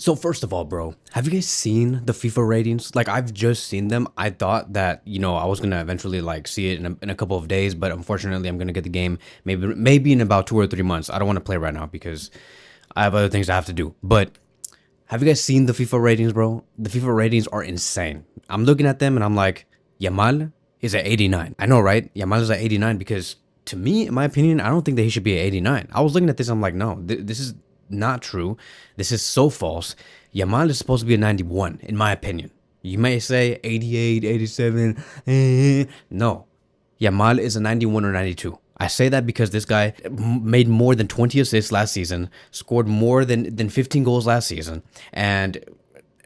So first of all, bro, have you guys seen the FIFA ratings? Like I've just seen them. I thought that, I was gonna eventually like see it in a couple of days, but unfortunately I'm gonna get the game maybe in about 2 or 3 months. I don't want to play right now because I have other things I have to do. But have you guys seen the FIFA ratings, bro? The FIFA ratings are insane. I'm looking at them and I'm like, Yamal is at 89. I know, right? Yamal is at 89 because to me, in my opinion, I don't think that he should be at 89. I was looking at this, I'm like, no, this is not true. This is so false. Yamal is supposed to be a 91, in my opinion. You may say 88, 87. No. Yamal is a 91 or 92. I say that because this guy made more than 20 assists last season, scored more than 15 goals last season, and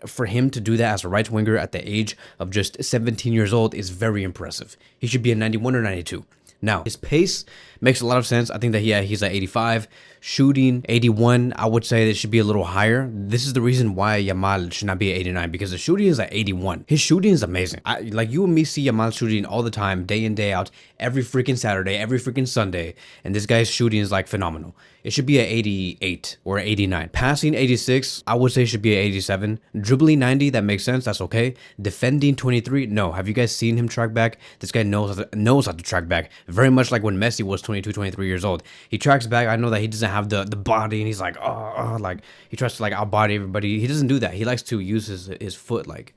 for him to do that as a right winger at the age of just 17 years old is very impressive. He should be a 91 or 92. Now, his pace makes a lot of sense. I think that he's at 85. Shooting, 81. I would say it should be a little higher. This is the reason why Yamal should not be at 89, because the shooting is at 81. His shooting is amazing. Like you and me see Yamal shooting all the time, day in, day out, every freaking Saturday, every freaking Sunday, and this guy's shooting is like phenomenal. It should be at 88 or 89. Passing, 86. I would say it should be at 87. Dribbling, 90. That makes sense. That's okay. Defending, 23. No. Have you guys seen him track back? This guy knows how to track back. Very much like when Messi was 22, 23 years old. He tracks back. I know that he doesn't have the body, and he's like, like he tries to like outbody everybody. He doesn't do that. He likes to use his foot like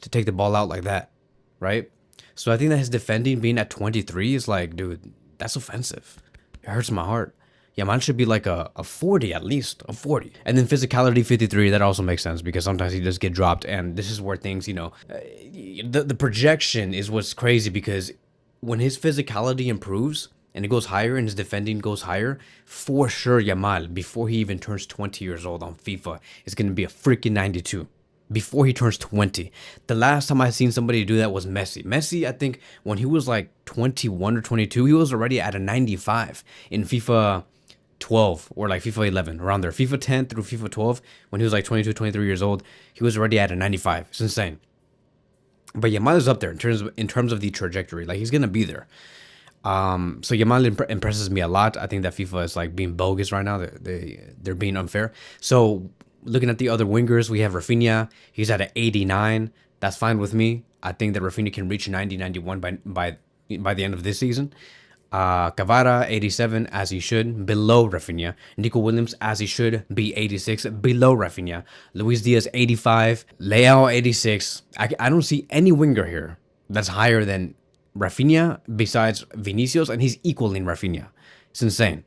to take the ball out like that, right? So I think that his defending being at 23 is like, dude, that's offensive. It hurts my heart. Yeah, mine should be like a 40 at least, a 40. And then physicality, 53, that also makes sense because sometimes he does get dropped. And this is where things, the projection is what's crazy, because when his physicality improves and it goes higher and his defending goes higher, for sure Yamal, before he even turns 20 years old on FIFA, is going to be a freaking 92 before he turns 20. The last time I seen somebody do that was Messi. Messi, I think when he was like 21 or 22, he was already at a 95 in FIFA 12 or like FIFA 11, around there. FIFA 10 through FIFA 12, when he was like 22, 23 years old, he was already at a 95. It's insane. But Yamal is up there in terms of the trajectory. Like he's gonna be there. So Yamal impresses me a lot. I think that FIFA is like being bogus right now. They're being unfair. So looking at the other wingers, we have Rafinha. He's at an 89. That's fine with me. I think that Rafinha can reach 90, 91 by the end of this season. Cavara, 87, as he should, below Rafinha. Nico Williams, as he should, be 86, below Rafinha. Luis Diaz, 85. Leao, 86. I don't see any winger here that's higher than Rafinha besides Vinicius, and he's equaling Rafinha. It's insane.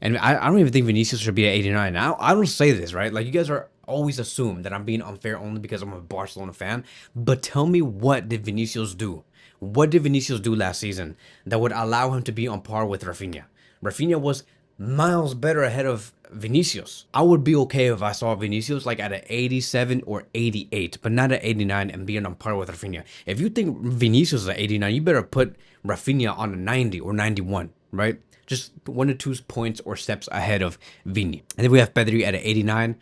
And I don't even think Vinicius should be at 89. I don't say this, right? Like, you guys are always assume that I'm being unfair only because I'm a Barcelona fan. But tell me, what did Vinicius do? What did Vinicius do last season that would allow him to be on par with Rafinha? Rafinha was miles better ahead of Vinicius. I would be okay if I saw Vinicius like at an 87 or 88, but not at 89 and being on par with Rafinha. If you think Vinicius is at 89, you better put Rafinha on a 90 or 91, right? Just 1 or 2 points or steps ahead of Vini. And then we have Pedri at an 89.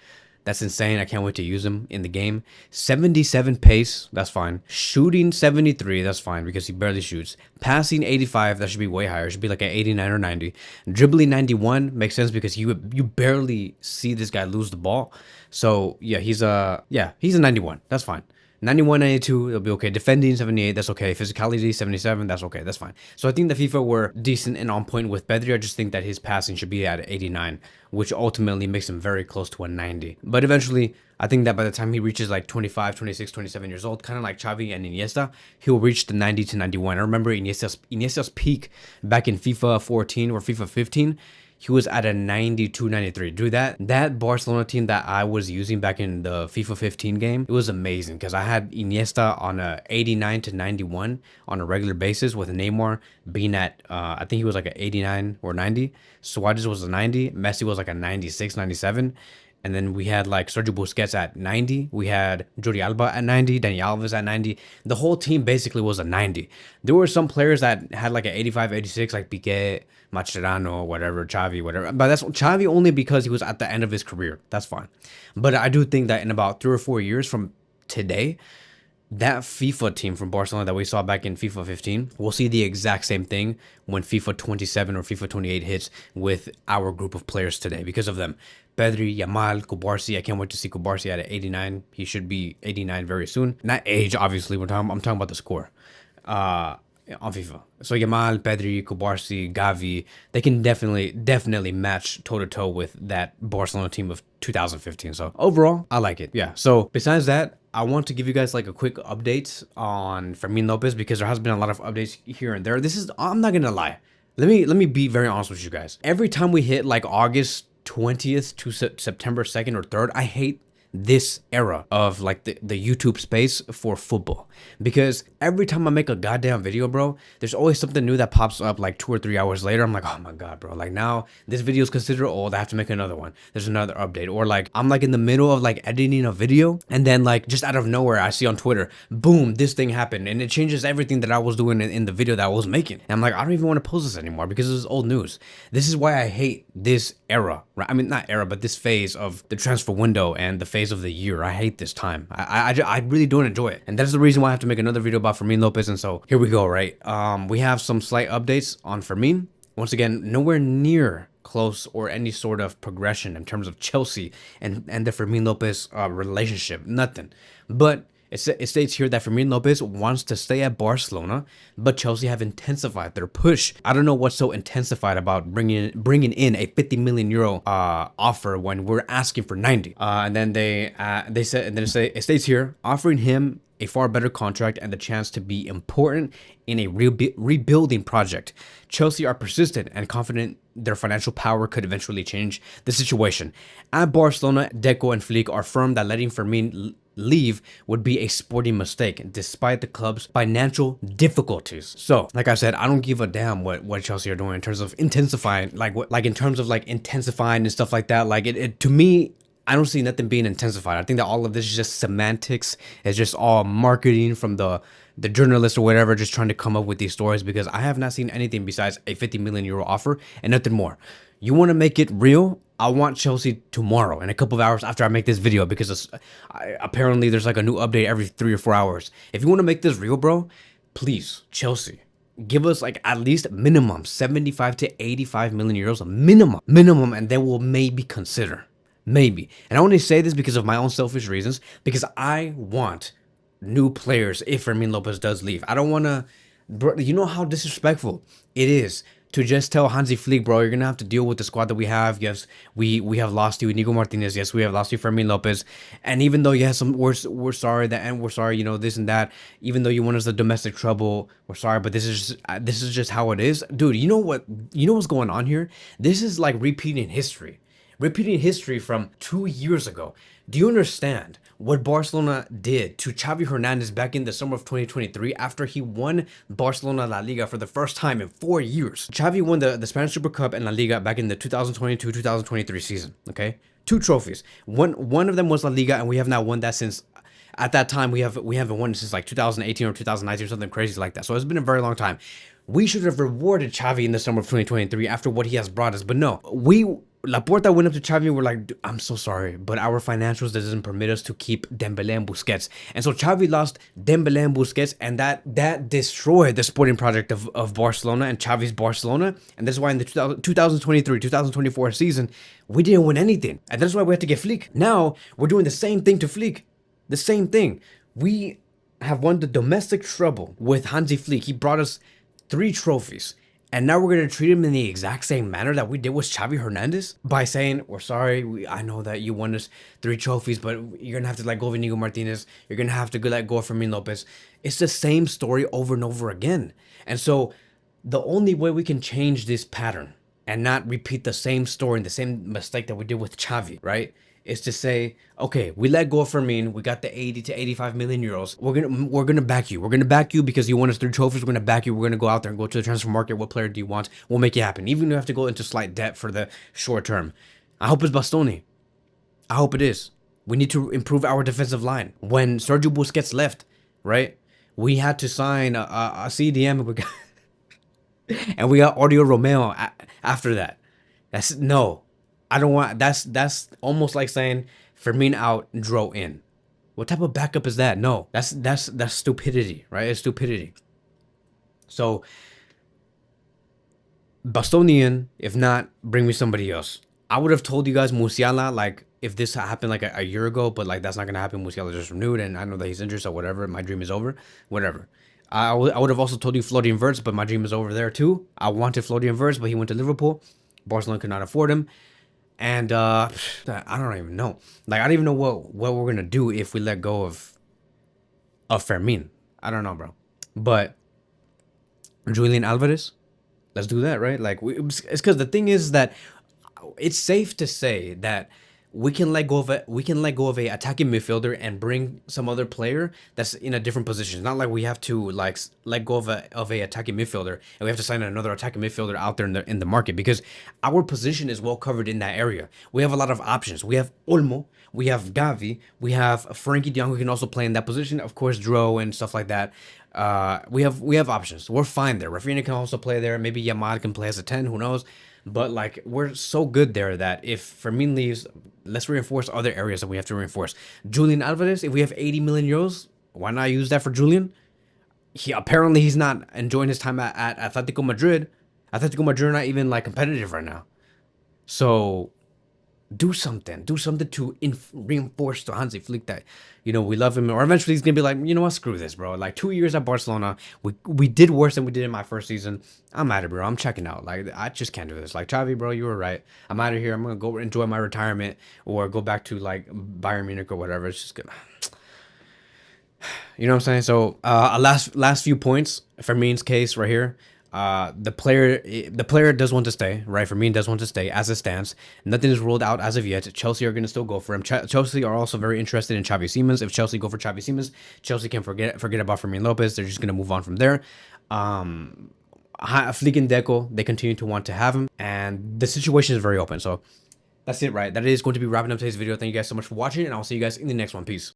That's insane. I can't wait to use him in the game. 77 pace, that's fine. Shooting, 73, that's fine because he barely shoots. Passing, 85, that should be way higher. It should be like an 89 or 90. Dribbling, 91, makes sense because you barely see this guy lose the ball. So yeah, he's a 91. That's fine. 91, 92, it'll be okay. Defending, 78, that's okay. Physicality, 77, that's okay. That's fine. So I think the FIFA were decent and on point with Pedri. I just think that his passing should be at 89, which ultimately makes him very close to a 90. But eventually, I think that by the time he reaches like 25, 26, 27 years old, kind of like Xavi and Iniesta, he'll reach the 90 to 91. I remember Iniesta's peak back in FIFA 14 or FIFA 15. He was at a 92, 93. Dude, that Barcelona team that I was using back in the FIFA 15 game, it was amazing because I had Iniesta on a 89 to 91 on a regular basis, with Neymar being at, I think he was like an 89 or 90. Suarez was a 90. Messi was like a 96, 97. And then we had like Sergio Busquets at 90. We had Jordi Alba at 90. Dani Alves at 90. The whole team basically was a 90. There were some players that had like an 85, 86, like Piqué, Mascherano, whatever, Xavi, whatever. But that's Xavi only because he was at the end of his career. That's fine. But I do think that in about 3 or 4 years from today, that FIFA team from Barcelona that we saw back in FIFA 15, we'll see the exact same thing when FIFA 27 or FIFA 28 hits with our group of players today because of them. Pedri, Yamal, Kubarsi. I can't wait to see Kubarsi at 89. He should be 89 very soon. Not age, obviously. I'm talking about the score. On FIFA. So Yamal, Pedri, Kubarsi, Gavi, they can definitely match toe to toe with that Barcelona team of 2015. So overall, I like it. Yeah. So besides that, I want to give you guys like a quick update on Fermín López because there has been a lot of updates here and there. I'm not gonna lie. Let me be very honest with you guys. Every time we hit like August 20th to September 2nd or 3rd, I hate this era of like the YouTube space for football, because every time I make a goddamn video, bro, there's always something new that pops up like 2 or 3 hours later. I'm like, oh my god, bro, like now this video is considered old, I have to make another one, there's another update. Or like I'm like in the middle of like editing a video and then like just out of nowhere I see on Twitter, boom, this thing happened and it changes everything that I was doing in the video that I was making. And I'm like, I don't even want to post this anymore because this is old news. This is why I hate this era, right? I mean, not era, but this phase of the transfer window and the phase of the year. I hate this time. I really don't enjoy it. And that's the reason why I have to make another video about Fermín López. And so here we go, right? We have some slight updates on Fermín. Once again, nowhere near close or any sort of progression in terms of Chelsea and the Fermín López relationship. Nothing. But it states here that Fermín López wants to stay at Barcelona, but Chelsea have intensified their push. I don't know what's so intensified about bringing in a 50 million euro offer when we're asking for 90. And then they said, and then it states here, offering him a far better contract and the chance to be important in a rebuilding project. Chelsea are persistent and confident their financial power could eventually change the situation. At Barcelona, Deco and Flick are firm that letting Fermín leave would be a sporting mistake despite the club's financial difficulties. So like I said, I don't give a damn what Chelsea are doing in terms of intensifying, in terms of intensifying and stuff like that. Like it to me, I don't see nothing being intensified. I think that all of this is just semantics. It's just all marketing from the journalists or whatever, just trying to come up with these stories, because I have not seen anything besides a 50 million euro offer and nothing more. You want to make it real? I want Chelsea tomorrow in a couple of hours after I make this video, because apparently there's like a new update every 3 or 4 hours. If you want to make this real, bro, please, Chelsea, give us like at least minimum 75 to 85 million euros, minimum, and then we'll maybe consider. Maybe. And I only say this because of my own selfish reasons, because I want new players if Fermín López does leave. I don't want to, bro, you know how disrespectful it is to just tell Hansi Flick, bro, you're going to have to deal with the squad that we have. Yes, we have lost you, Inigo Martinez. Yes, we have lost you, Fermín López. And even though, yes, we're sorry that, and we're sorry, you know, this and that, even though you want us the domestic trouble, we're sorry, but this is just how it is. Dude, you know what's going on here? This is like repeating history from 2 years ago. Do you understand what Barcelona did to Xavi Hernandez back in the summer of 2023 after he won Barcelona La Liga for the first time in 4 years? Xavi won the Spanish Super Cup and La Liga back in the 2022-2023 season, okay? 2 trophies. One of them was La Liga, and we have not won that since, at that time, we haven't won since like 2018 or 2019 or something crazy like that. So it's been a very long time. We should have rewarded Xavi in the summer of 2023 after what he has brought us, but no. Laporta went up to Xavi and were like, I'm so sorry, but our financials doesn't permit us to keep Dembélé and Busquets. And so Xavi lost Dembélé and Busquets, and that destroyed the sporting project of Barcelona and Xavi's Barcelona. And that's why in the 2023-2024 season, we didn't win anything. And that's why we had to get Flick. Now, we're doing the same thing to Flick. The same thing. We have won the domestic treble with Hansi Flick. He brought us 3 trophies. And now we're going to treat him in the exact same manner that we did with Xavi Hernandez by saying, we're sorry, I know that you won us 3 trophies, but you're going to have to let go of Inigo Martinez. You're going to have to let go of Fermín López. It's the same story over and over again. And so the only way we can change this pattern and not repeat the same story and the same mistake that we did with Xavi, right, is to say, okay, we let go of Fermín. We got the 80 to 85 million euros. We're gonna back you. We're gonna back you because you won us 3 trophies. We're gonna back you. We're gonna go out there and go to the transfer market. What player do you want? We'll make it happen. Even if you have to go into slight debt for the short term. I hope it's Bastoni. I hope it is. We need to improve our defensive line. When Sergio Busquets left, right, we had to sign a CDM and we got Audio Romeo after that. No. I don't want, that's almost like saying Fermín out, Dro in. What type of backup is that? No, that's stupidity, right? It's stupidity. So Bastonian, if not, bring me somebody else. I would have told you guys Musiala, like, if this happened like a year ago, but like that's not gonna happen. Musiala just renewed, and I know that he's injured, so whatever. My dream is over. Whatever. I would have also told you Florian Wirtz, but my dream is over there too. I wanted Florian Wirtz, but he went to Liverpool. Barcelona could not afford him, and I don't even know. Like, I don't even know what we're gonna do if we let go of Fermín. I don't know, bro. But Julian Alvarez, let's do that, right? Like, it's because the thing is that it's safe to say that we can let go of a attacking midfielder and bring some other player that's in a different position. It's not like we have to like let go of a attacking midfielder and we have to sign another attacking midfielder out there in the market, because our position is well covered in that area. We have a lot of options. We have Olmo, we have Gavi, we have Frankie De Jong, who can also play in that position. Of course, Dro and stuff like that. We have options. We're fine there. Rafinha can also play there. Maybe Yamal can play as a 10. Who knows? But like, we're so good there that if Fermin leaves, let's reinforce other areas that we have to reinforce. Julian Alvarez, if we have 80 million euros, why not use that for Julian? He's not enjoying his time at Atletico Madrid. Atletico Madrid are not even like competitive right now. So do something to reinforce to Hansi Flick that, we love him, or eventually he's gonna be like, you know what, screw this, bro. Like, 2 years at Barcelona, we did worse than we did in my first season. I'm out of, bro. I'm checking out. Like, I just can't do this. Like, Xavi, bro, you were right. I'm out of here. I'm gonna go enjoy my retirement or go back to like Bayern Munich or whatever. It's just gonna, you know what I'm saying? So last few points. Fermin's case right here. The player does want to stay, right? Fermín does want to stay as it stands. Nothing is ruled out as of yet. Chelsea are going to still go for him. Chelsea are also very interested in Xavi Simons. If Chelsea go for Xavi Simons, Chelsea can forget about Fermín López. They're just going to move on from there. Flick and Deco, they continue to want to have him, and the situation is very open. So that's it, right? That is going to be wrapping up today's video. Thank you guys so much for watching, and I'll see you guys in the next one. Peace.